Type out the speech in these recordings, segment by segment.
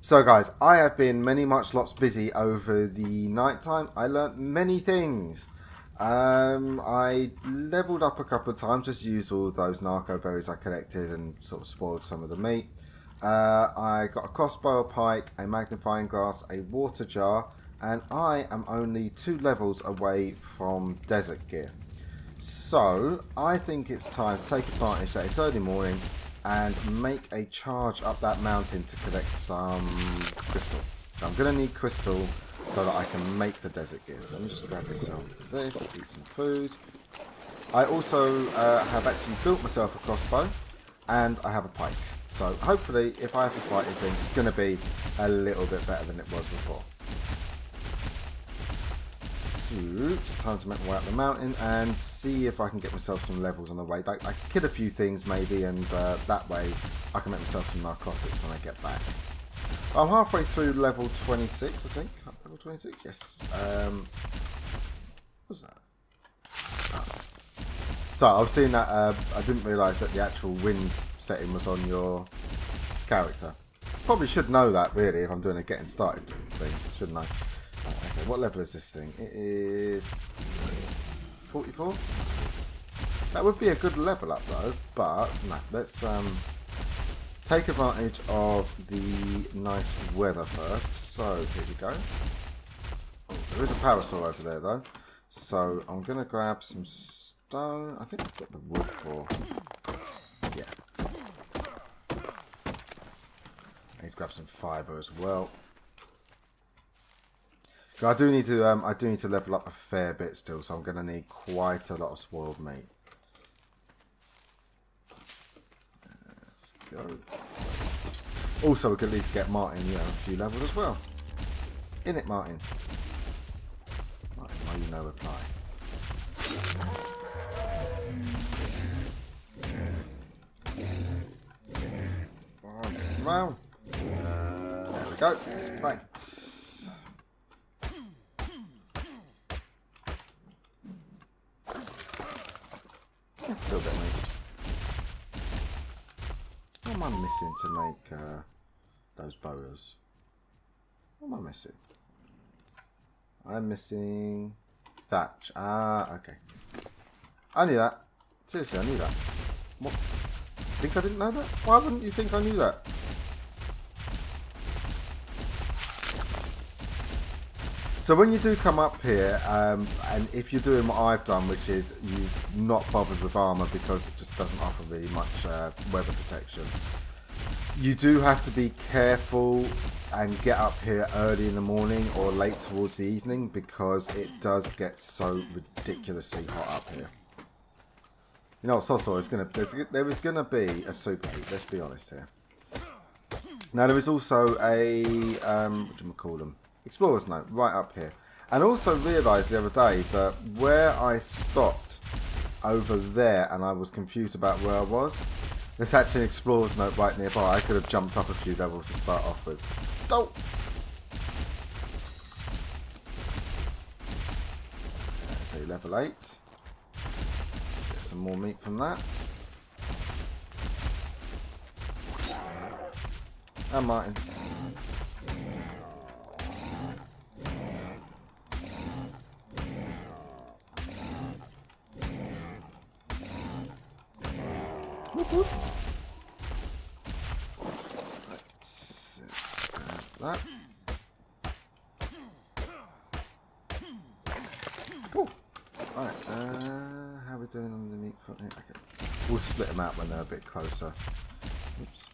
So guys, I have been much lots busy over the night time. I learnt many things. I leveled up a couple of times, just used all those narco berries I collected and sort of spoiled some of the meat. I got a crossbow, a pike, a magnifying glass, a water jar, and I am only 2 levels away from desert gear. So I think it's time to take advantage that it's early morning and make a charge up that mountain to collect some crystal. So I'm going to need crystal so that I can make the desert gear. So let me just grab myself this, eat some food. I also have actually built myself a crossbow and I have a pike. So hopefully if I have to fight anything, it's going to be a little bit better than it was before. It's time to make my way up the mountain and see if I can get myself some levels on the way. I kill a few things maybe, and that way I can make myself some narcotics when I get back. I'm halfway through level 26, I think. Level 26, yes. What was that? Oh. So I was seeing that I didn't realise that the actual wind setting was on your character. Probably should know that really if I'm doing a getting started thing, shouldn't I? Okay, what level is this thing? It is 44. That would be a good level up though, but no, let's take advantage of the nice weather first. So here we go. Oh, there is a parasol over there though, so I'm gonna grab some stone. I think I've got the wood for. Yeah. I need to grab some fibre as well. So I do need to level up a fair bit still, so I'm going to need quite a lot of spoiled meat. Let's go. Also, we can at least get Martin, a few levels as well. In it, Martin. Martin, why you no reply? Well, there we go. Right. Still get me. What am I missing to make those bolas? What am I missing? I'm missing thatch. Ah, okay. I knew that. Seriously, I knew that. What? Think I didn't know that? Why wouldn't you think I knew that? So when you do come up here, and if you're doing what I've done, which is you've not bothered with armour because it just doesn't offer really much weather protection, you do have to be careful and get up here early in the morning or late towards the evening because it does get so ridiculously hot up here. You know what, there is gonna be a super heat, let's be honest here. Now there is also a whatchamacallit, explorer's note right up here, and also realised the other day that where I stopped over there and I was confused about where I was, there's actually an explorer's note right nearby. I could have jumped up a few levels to start off with. Oh! Say level 8. Get some more meat from that. And Martin. Let's grab that. Cool. Alright, how are we doing on the meat front here? Okay. We'll split them out when they're a bit closer. Oops.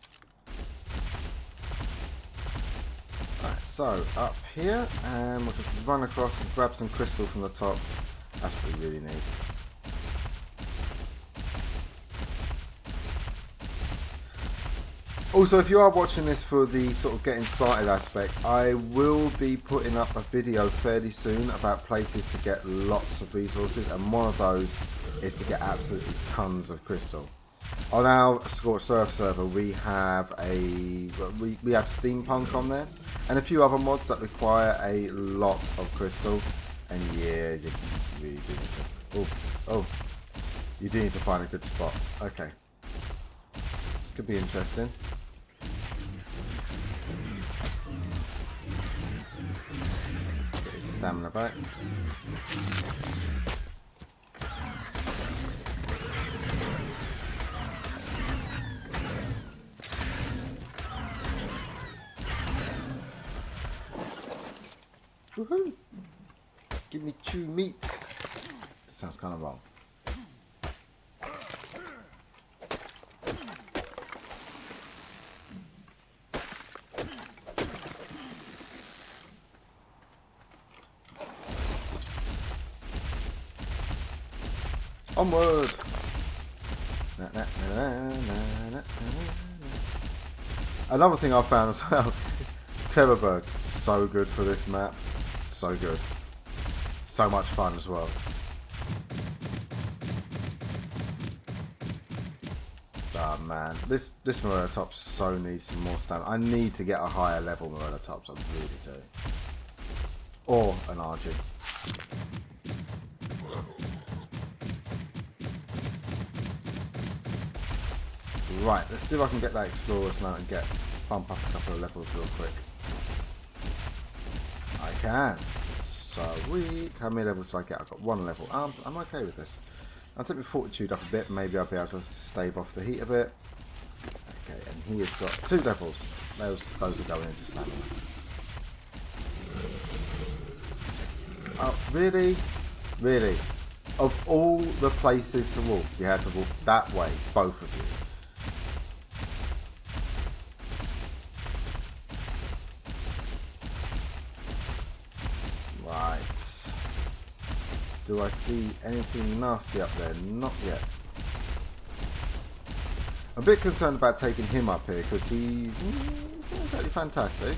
Alright, so up here, and we'll just run across and grab some crystal from the top. That's what we really need. Also, if you are watching this for the sort of getting started aspect, I will be putting up a video fairly soon about places to get lots of resources, and one of those is to get absolutely tons of crystal. On our Scorched Earth server, we have we have steampunk on there, and a few other mods that require a lot of crystal. And yeah, you really do need to. Oh, you do need to find a good spot. Okay, this could be interesting. stamina back. Woohoo! Give me chew meat. That sounds kind of wrong. Onward! Another thing I found as well, terror birds, so good for this map, so good, so much fun as well. Oh man, this Morellatops so needs some more stamina. I need to get a higher level Morellatops, I really do. Or an RG. Right, let's see if I can get that Explorer's now and bump up a couple of levels real quick. I can. Sweet. How many levels do I get? I've got 1 level. I'm okay with this. I'll take my fortitude up a bit. Maybe I'll be able to stave off the heat a bit. Okay, and he has got 2 levels. Those are going into stamina. Oh, really? Really? Of all the places to walk, you had to walk that way, both of you. Right. Do I see anything nasty up there? Not yet. I'm a bit concerned about taking him up here because he's not exactly fantastic.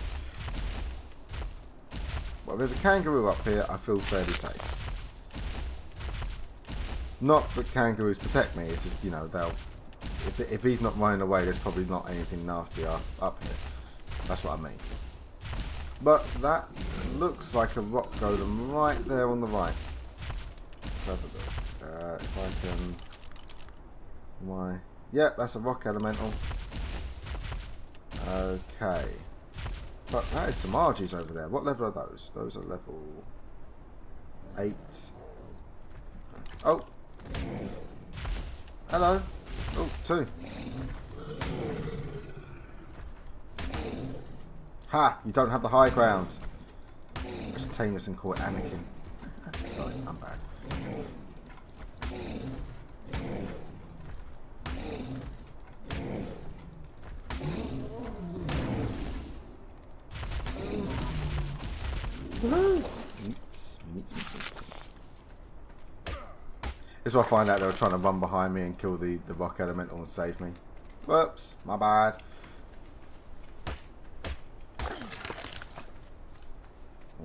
Well, there's a kangaroo up here. I feel fairly safe. Not that kangaroos protect me. It's just, you know, they'll. If he's not running away, there's probably not anything nasty up here. That's what I mean. But that looks like a rock golem right there on the right. Let's have a look. If I can... Why? Yep, that's a rock elemental. Okay. But that is some Argies over there. What level are those? Those are level 8. Oh! Hello! Oh, 2. Ha! You don't have the high ground. I should tame this and call it Anakin. Sorry, I'm bad. Meats. This is where I find out they were trying to run behind me and kill the rock elemental and save me. Whoops, my bad.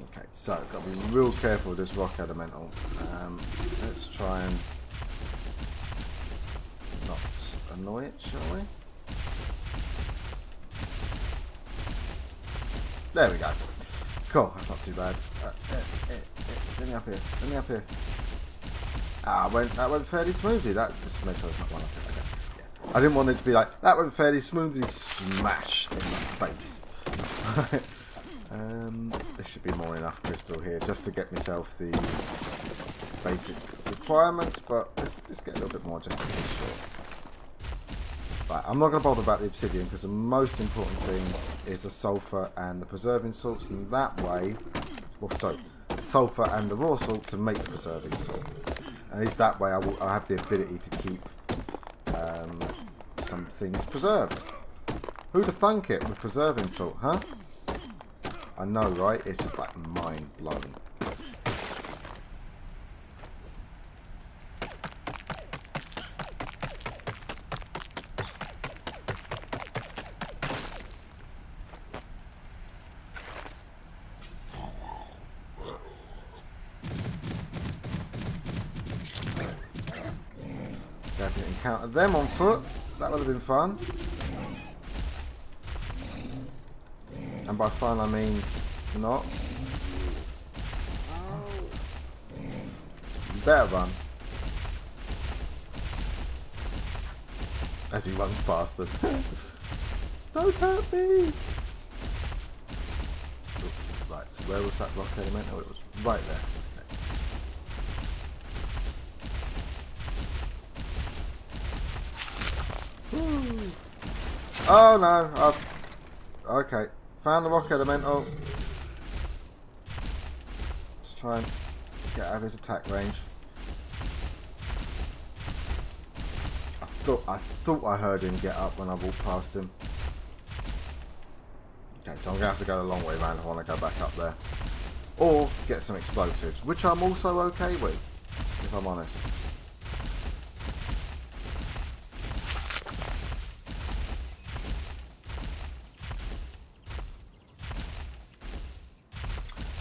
Okay, so got to be real careful with this rock elemental. Let's try and not annoy it, shall we? There we go. Cool, that's not too bad. Let me up here. Let me up here. Ah, that went fairly smoothly. That just make sure it's not one up here. Okay. Yeah. I didn't want it to be like that went fairly smoothly. Smash in my face. There should be more than enough crystal here just to get myself the basic requirements, but let's get a little bit more just to be sure. Right, I'm not going to bother about the obsidian because the most important thing is the sulfur and the preserving salts, and that way, well, sorry, the sulfur and the raw salt to make the preserving salt. At least that way I'll have the ability to keep some things preserved. Who'd have thunk it with preserving salt, huh? I know, right? It's just like mind blowing. Glad to encounter them on foot. That would have been fun. And by fun I mean not. You better run. As he runs past them. Don't hurt me! Ooh, right. Right, so where was that rock element? Oh, it was right there. Okay. Oh no! Okay, found the rock elemental. Let's try and get out of his attack range. I thought I heard him get up when I walked past him. Okay, so I'm gonna have to go the long way around if I want to go back up there, or get some explosives, which I'm also okay with, if I'm honest.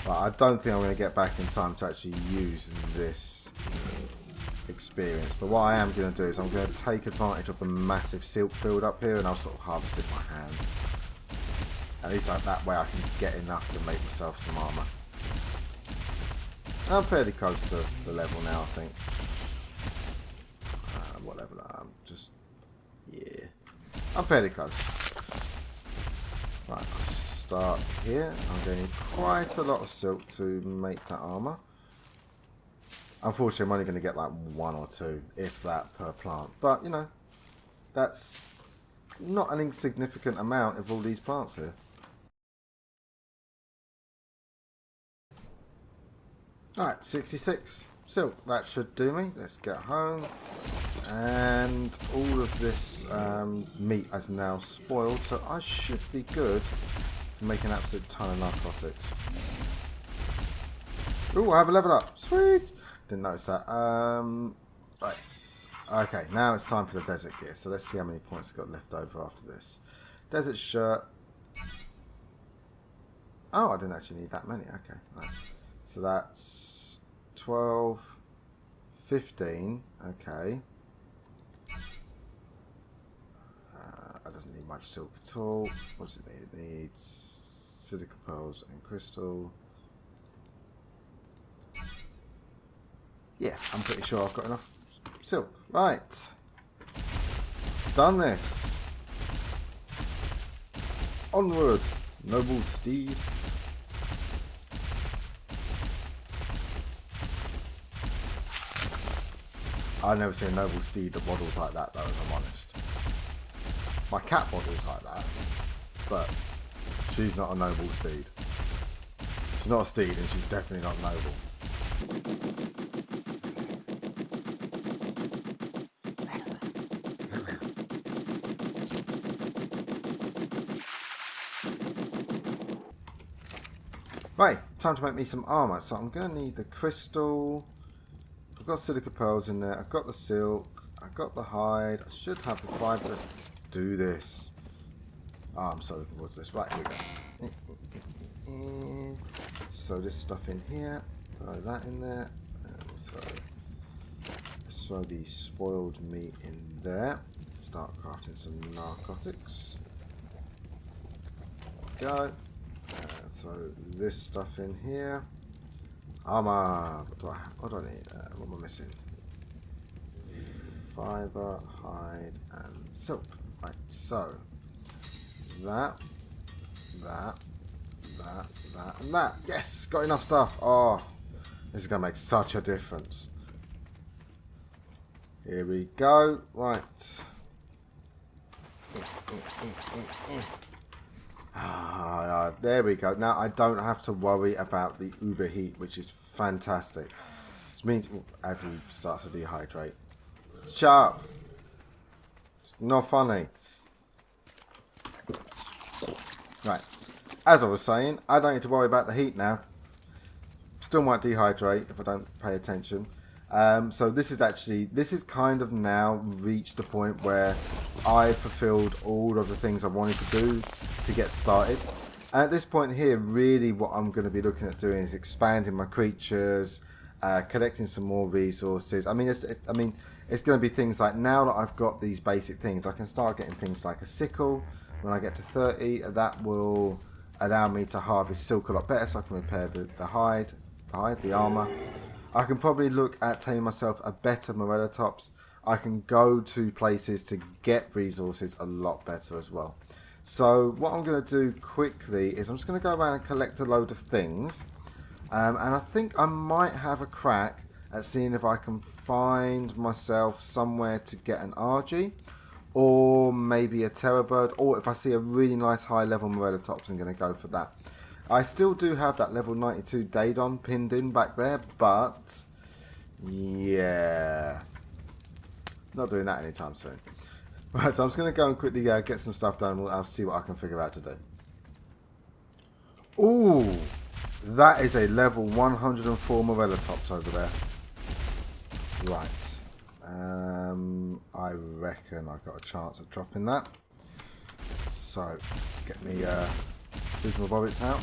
But I don't think I'm going to get back in time to actually use this experience. But what I am going to do is I'm going to take advantage of the massive silk field up here, and I'll sort of harvest it in my hand. At least like that way I can get enough to make myself some armour. I'm fairly close to the level now, I think. What level am I? Just... yeah. I'm fairly close. Right, I'll start here. I'm going to need quite a lot of silk to make that armour. Unfortunately, I'm only going to get like 1 or 2, if that, per plant. But, you know, that's not an insignificant amount of all these plants here. Alright, 66 silk. That should do me. Let's get home. And all of this meat is now spoiled, so I should be good to make an absolute ton of narcotics. Ooh, I have a level up. Sweet! Didn't notice that. Right. Okay, now it's time for the desert gear. So let's see how many points I've got left over after this. Desert shirt. Oh, I didn't actually need that many. Okay, nice. So that's 12, 15. Okay. It doesn't need much silk at all. What does it need? It needs silica pearls and crystal. Yeah, I'm pretty sure I've got enough silk. Right. It's done this. Onward, noble steed. I've never seen a noble steed that waddles like that, though, if I'm honest. My cat waddles like that, but she's not a noble steed. She's not a steed, and she's definitely not noble. Right, time to make me some armour. So I'm going to need the crystal. I've got silica pearls in there. I've got the silk. I've got the hide. I should have the fibre. Let's do this. Oh, I'm so looking forward to this. Right, here we go. So this stuff in here. Throw that in there. Let's throw the spoiled meat in there. Start crafting some narcotics. Go. Throw this stuff in here. Armour. What do I need? What am I missing? Fibre, hide, and silk. Right, so that, and that. Yes, got enough stuff. Oh, this is gonna make such a difference. Here we go. Right. There we go. Now I don't have to worry about the uber heat, which is fantastic. Which means as he starts to dehydrate. Shut up. It's not funny. Right. As I was saying, I don't need to worry about the heat now. Still might dehydrate if I don't pay attention. So this is kind of now reached the point where I fulfilled all of the things I wanted to do to get started. And at this point here, really what I'm going to be looking at doing is expanding my creatures, collecting some more resources. I mean, it's going to be things like, now that I've got these basic things, I can start getting things like a sickle. When I get to 30, that will allow me to harvest silk a lot better, so I can repair the hide, the armor. I can probably look at taming myself a better Morellatops. I can go to places to get resources a lot better as well. So what I'm going to do quickly is I'm just going to go around and collect a load of things. And I think I might have a crack at seeing if I can find myself somewhere to get an RG. Or maybe a Terror Bird. Or if I see a really nice high level Morellatops, I'm going to go for that. I still do have that level 92 Daedon pinned in back there. But yeah, not doing that anytime soon. Right, so I'm just going to go and quickly get some stuff done. I'll see what I can figure out to do. Ooh, that is a level 104 Morellatops over there. Right. I reckon I've got a chance at dropping that. So, let's get me reasonable bobbits out.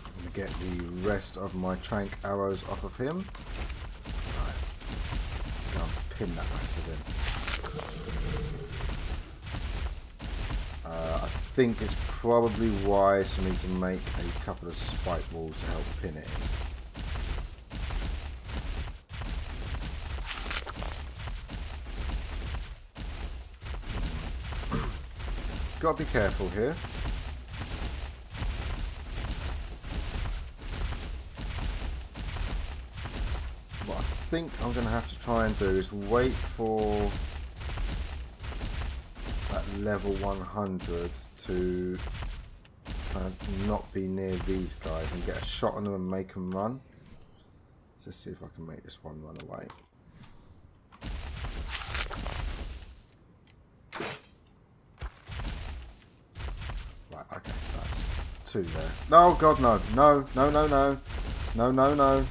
I'm going to get the rest of my trank arrows off of him. Right. Let's go and pin that bastard in. I think it's probably wise for me to make a couple of spike walls to help pin it in. Got to be careful here. What I think I'm going to have to try and do is wait for that level 100 to kind of not be near these guys and get a shot on them and make them run. Let's see if I can make this one run away. Okay, that's 2 there. No, God, no. No, no, no, no. No, no, no.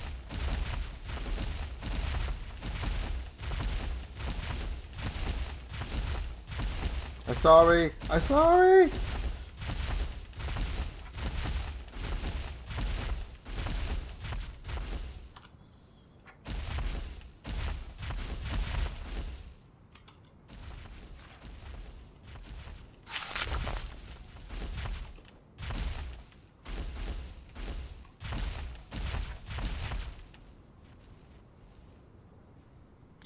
I'm sorry. I'm sorry.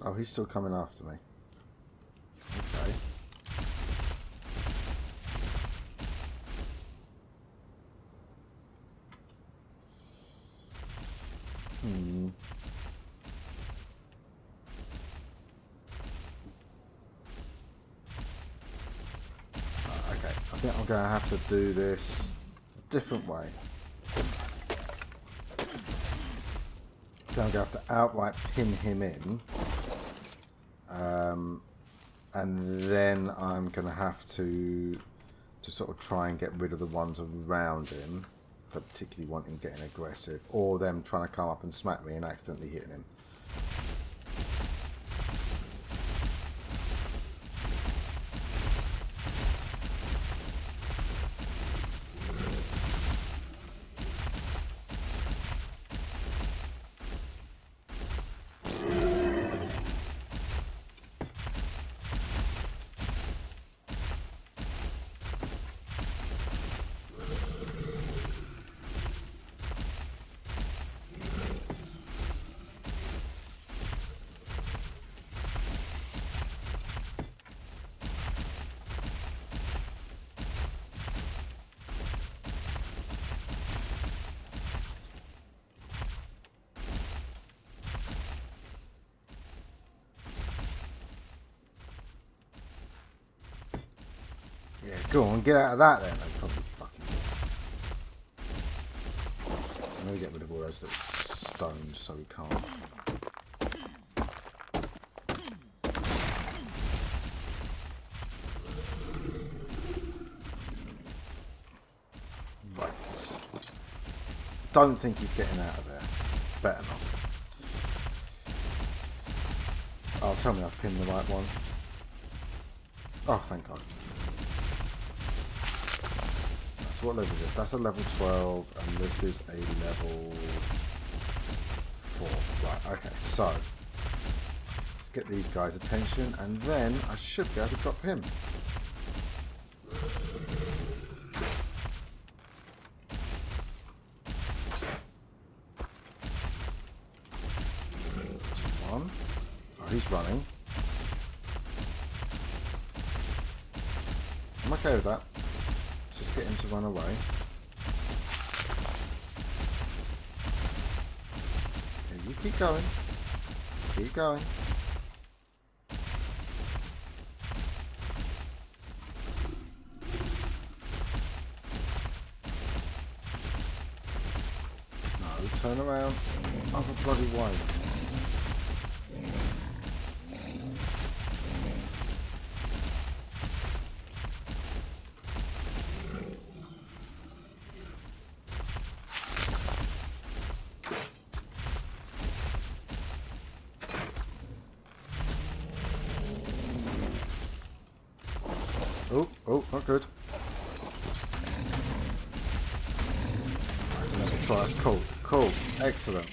Oh, he's still coming after me. Okay. Okay, I think I'm going to have to do this a different way. I'm going to have to outright pin him in. And then I'm going to have to sort of try and get rid of the ones around him, but particularly wanting getting aggressive, or them trying to come up and smack me and accidentally hitting him. Yeah, go on, get out of that then. I'd probably fucking I'm going to get rid of all those little stones so we can't. Right. Don't think he's getting out of there. Better not. Oh, tell me I've pinned the right one. Oh, thank God. What level is this? That's a level 12, and this is a level 4. Right, okay, so let's get these guys' attention, and then I should be able to drop him. One. Oh, he's running. okay with that. Let's just get him to run away. Yeah, you keep going. Keep going. No, turn around. Other bloody way. Oh, not good. That's another try. That's cool. Cool. Excellent.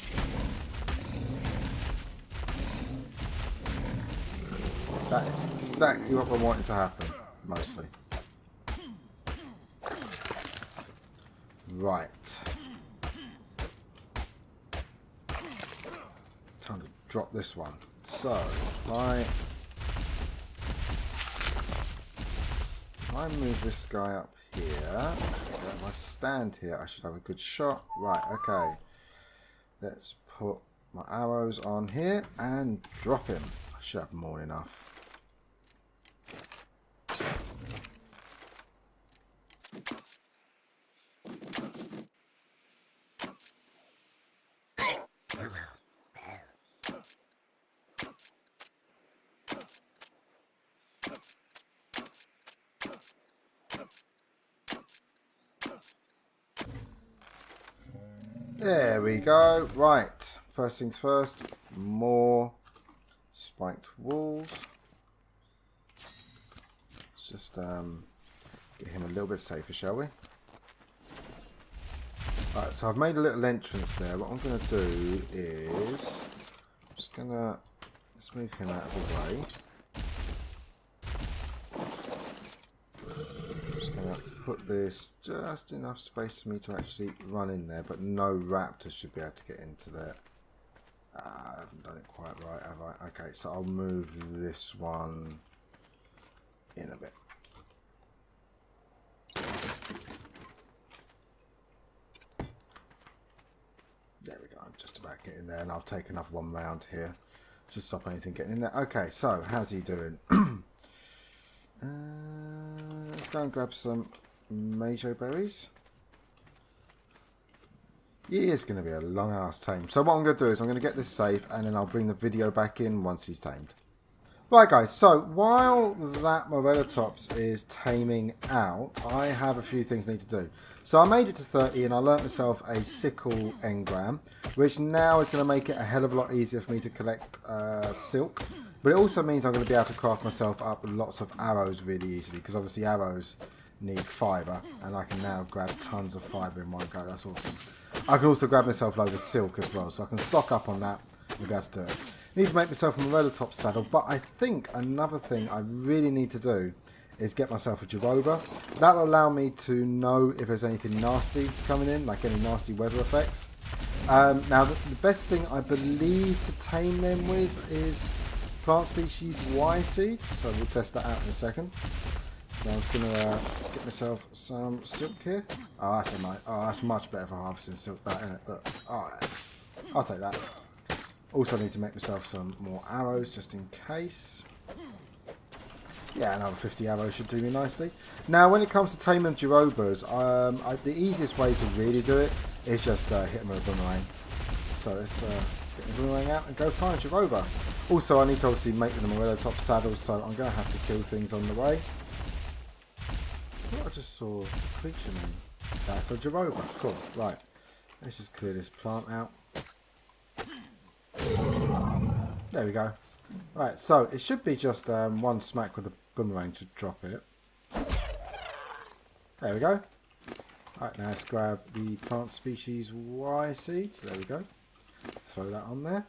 That is exactly what I wanted to happen, mostly. Right. Time to drop this one. So, if I move this guy up here, if I stand here, I should have a good shot. Right, okay. Let's put my arrows on here and drop him. I should have more than enough. There we go. Right. First things first. More spiked walls. Let's just get him a little bit safer, shall we? Right. So I've made a little entrance there. What I'm going to do is I'm just going to let's move him out of the way. Put this just enough space for me to actually run in there, but no raptors should be able to get into there. I haven't done it quite right, have I? Okay, so I'll move this one in a bit. There we go, I'm just about getting there, and I'll take another one round here to stop anything getting in there. Okay, so how's he doing? Let's go and grab some Majo berries. He is going to be a long ass tame. So what I'm going to do is I'm going to get this safe and then I'll bring the video back in once he's tamed. Right guys, so while that Morellatops is taming out, I have a few things I need to do. So I made it to 30 and I learnt myself a sickle engram, which now is going to make it a hell of a lot easier for me to collect silk. But it also means I'm going to be able to craft myself up lots of arrows really easily, because obviously arrows need fibre, and I can now grab tons of fibre in one go. That's awesome. I can also grab myself loads of silk as well, so I can stock up on that with regards to it. I need to make myself a Morellatops saddle, but I think another thing I really need to do is get myself a Jeroba. That will allow me to know if there's anything nasty coming in, like any nasty weather effects. Now, the best thing I believe to tame them with is plant species Y seeds, so we'll test that out in a second. So I'm just going to get myself some silk here. Oh, that's nice. Oh, that's much better for harvesting silk, that, isn't it? Look. Alright, I'll take that. Also need to make myself some more arrows just in case. Yeah, another 50 arrows should do me nicely. Now, when it comes to taming Jerobas, the easiest way to really do it is just hit them with a boomerang. So let's get the boomerang out and go find a Jeroba. Also, I need to obviously make the Morellatops saddles, so I'm going to have to kill things on the way. I thought I just saw a creature name. That's a Jeroba. Cool. Right. Let's just clear this plant out. There we go. Right, so it should be just one smack with a boomerang to drop it. There we go. Right, now let's grab the plant species Y seeds. There we go. Throw that on there.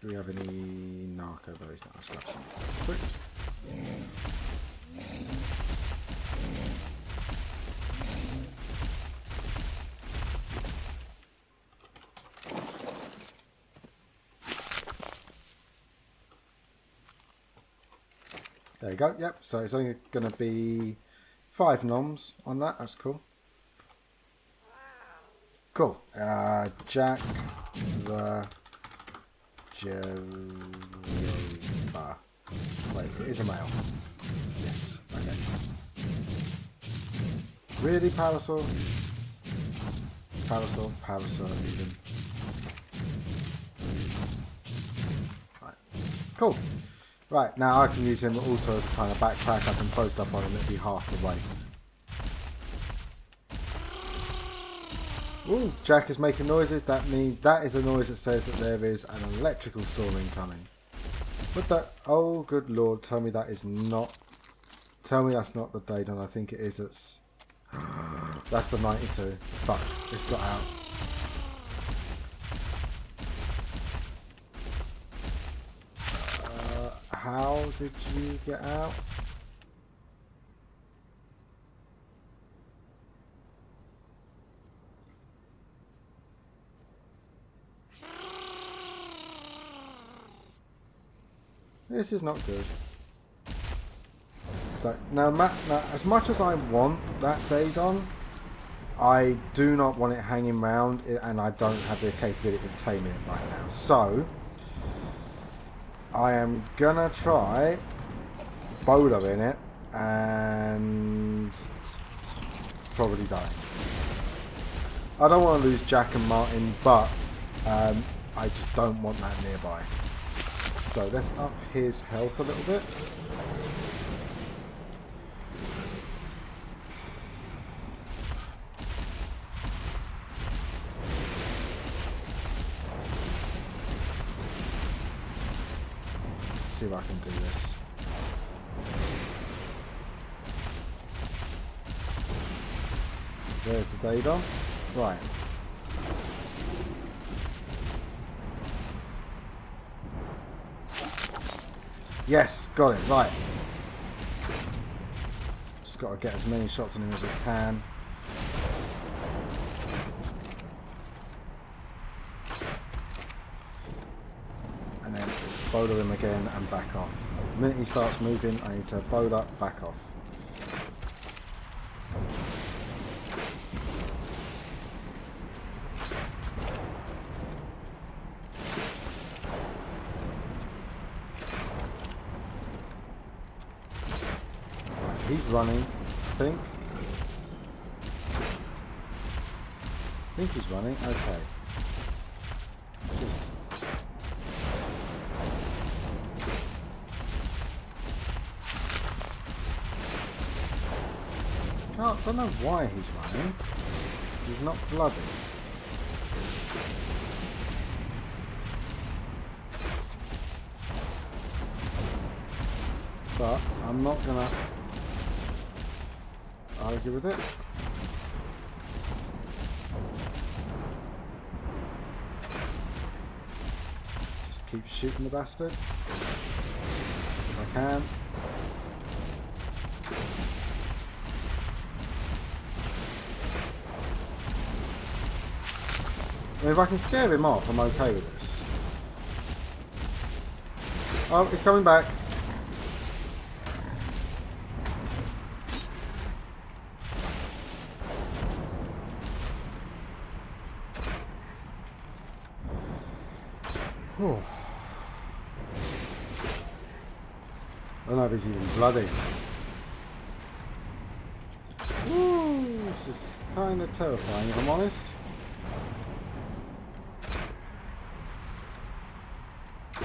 Do we have any narco berries? No, let's grab some quick. There you go. Yep. So it's only going to be 5 noms on that. That's cool. Cool. Jack the Giraffe. Wait, it is a male. Yes. Okay. Really, Parasol? Parasol even. Right. Cool. Right, now I can use him also as a kind of backpack. I can throw stuff on him, it'll be half the weight. Ooh, Jack is making noises. That means that is a noise that says that there is an electrical storm incoming. What the? Oh, good lord! Tell me that is not. Tell me that's not the Daedon. I think it is. That's the 92. Fuck! It's got out. How did you get out? This is not good. Now, as much as I want that Daedon, I do not want it hanging around, and I don't have the capability of taming it right now. So, I am gonna try bouldering it and probably die. I don't want to lose Jack and Martin, but I just don't want that nearby. So let's up his health a little bit. Let's see if I can do this. There's the Daedon. Right. Yes, got it, right. Just got to get as many shots on him as I can. And then boulder him again and back off. The minute he starts moving, I need to boulder, back off. He's running, I think. I think he's running. Okay. I don't know why he's running. He's not bloody. But I'm not gonna argue with it. Just keep shooting the bastard if I can. And if I can scare him off, I'm okay with this. Oh, he's coming back. Oh. I don't know if he's even bloody. Ooh, this is kind of terrifying, if I'm honest. I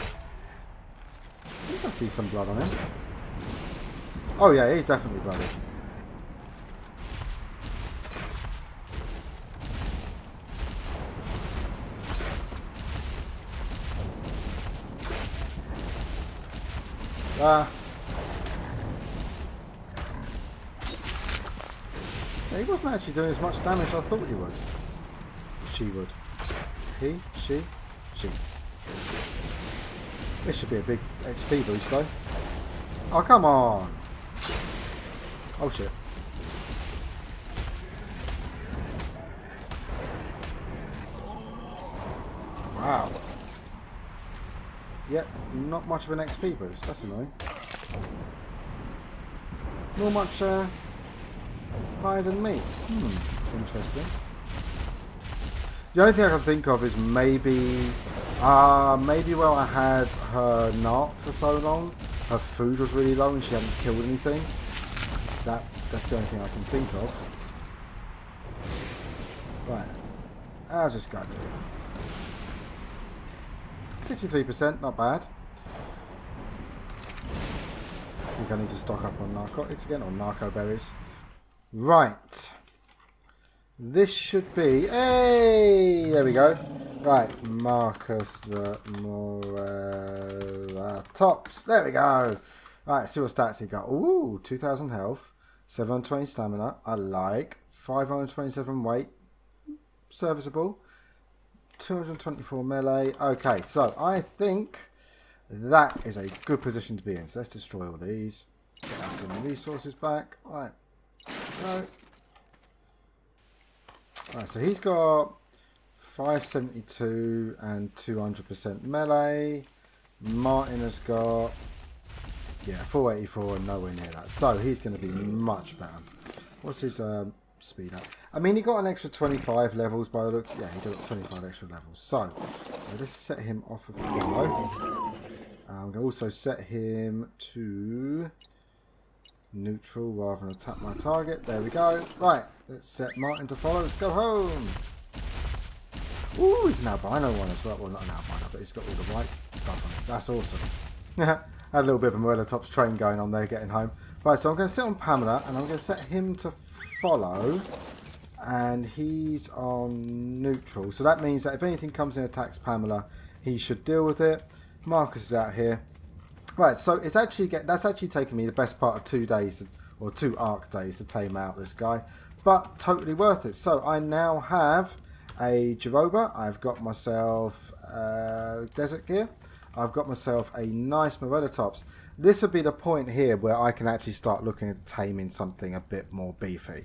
think I see some blood on him. Oh yeah, he's definitely bloody. Yeah, he wasn't actually doing as much damage as I thought he would. She would. He, she. This should be a big XP boost though. Oh, come on. Oh shit. Wow. Yep, not much of an XP boost. That's annoying. Not much higher than me. Interesting. The only thing I can think of is maybe where I had her narked for so long, her food was really low and she hadn't killed anything. That's the only thing I can think of. Right. How's this guy doing? 63%, not bad. I think I need to stock up on narcotics again, or narco berries. Right. This should be... Hey! There we go. Right. Marcus the Morellatops. There we go. Right, see what stats he got. Ooh, 2,000 health. 720 stamina. I like. 527 weight. Serviceable. 224 melee. Okay, so I think that is a good position to be in. So let's destroy all these. Get us some resources back. Right. Right. Right, so he's got 572 and 200% melee. Martin has got 484 and nowhere near that. So he's going to be much better. What's his speed up? I mean, he got an extra 25 levels by the looks. Yeah, he got 25 extra levels. So let's set him off of follow. I'm going to also set him to neutral rather than attack my target. There we go. Right, let's set Martin to follow. Let's go home. Ooh, he's an albino one as well. Well, not an albino, but he's got all the white stuff on it. That's awesome. Had a little bit of a Morellatops train going on there getting home. Right, so I'm going to sit on Pamela and I'm going to set him to follow. And he's on neutral. So that means that if anything comes in and attacks Pamela, he should deal with it. Marcus is out here. Right, so that's actually taken me the best part of 2 days, or 2 arc days to tame out this guy. But totally worth it. So I now have a Jeroba. I've got myself desert gear. I've got myself a nice Morellatops. This would be the point here where I can actually start looking at taming something a bit more beefy.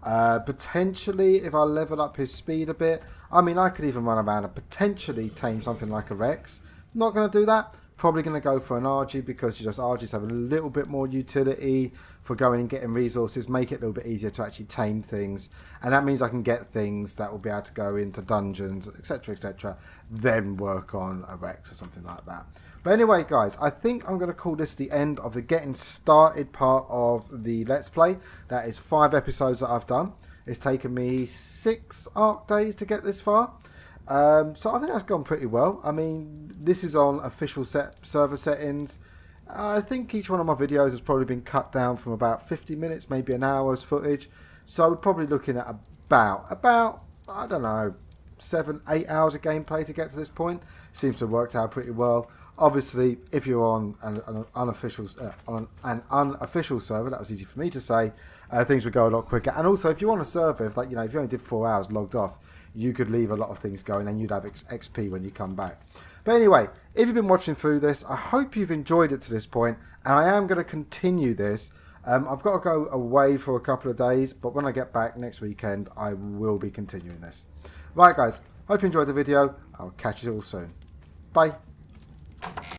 Potentially, if I level up his speed a bit, I mean, I could even run around and potentially tame something like a Rex. Not going to do that. Probably going to go for an Argy because Argies have a little bit more utility for going and getting resources, make it a little bit easier to actually tame things. And that means I can get things that will be able to go into dungeons, etc., then work on a Rex or something like that. But anyway, guys, I think I'm going to call this the end of the getting started part of the Let's Play. That is 5 episodes that I've done. It's taken me 6 arc days to get this far. So I think that's gone pretty well. I mean, this is on official server settings. I think each one of my videos has probably been cut down from about 50 minutes, maybe an hour's footage. So we're probably looking at about I don't know, 7-8 hours of gameplay to get to this point. Seems to have worked out pretty well. Obviously, if you're on an unofficial server, that was easy for me to say, things would go a lot quicker. And also, if you're on a server, if you only did 4 hours logged off, you could leave a lot of things going and you'd have XP when you come back. But anyway, if you've been watching through this, I hope you've enjoyed it to this point, and I am going to continue this. I've got to go away for a couple of days, but when I get back next weekend, I will be continuing this. Right, guys, hope you enjoyed the video. I'll catch you all soon. Bye.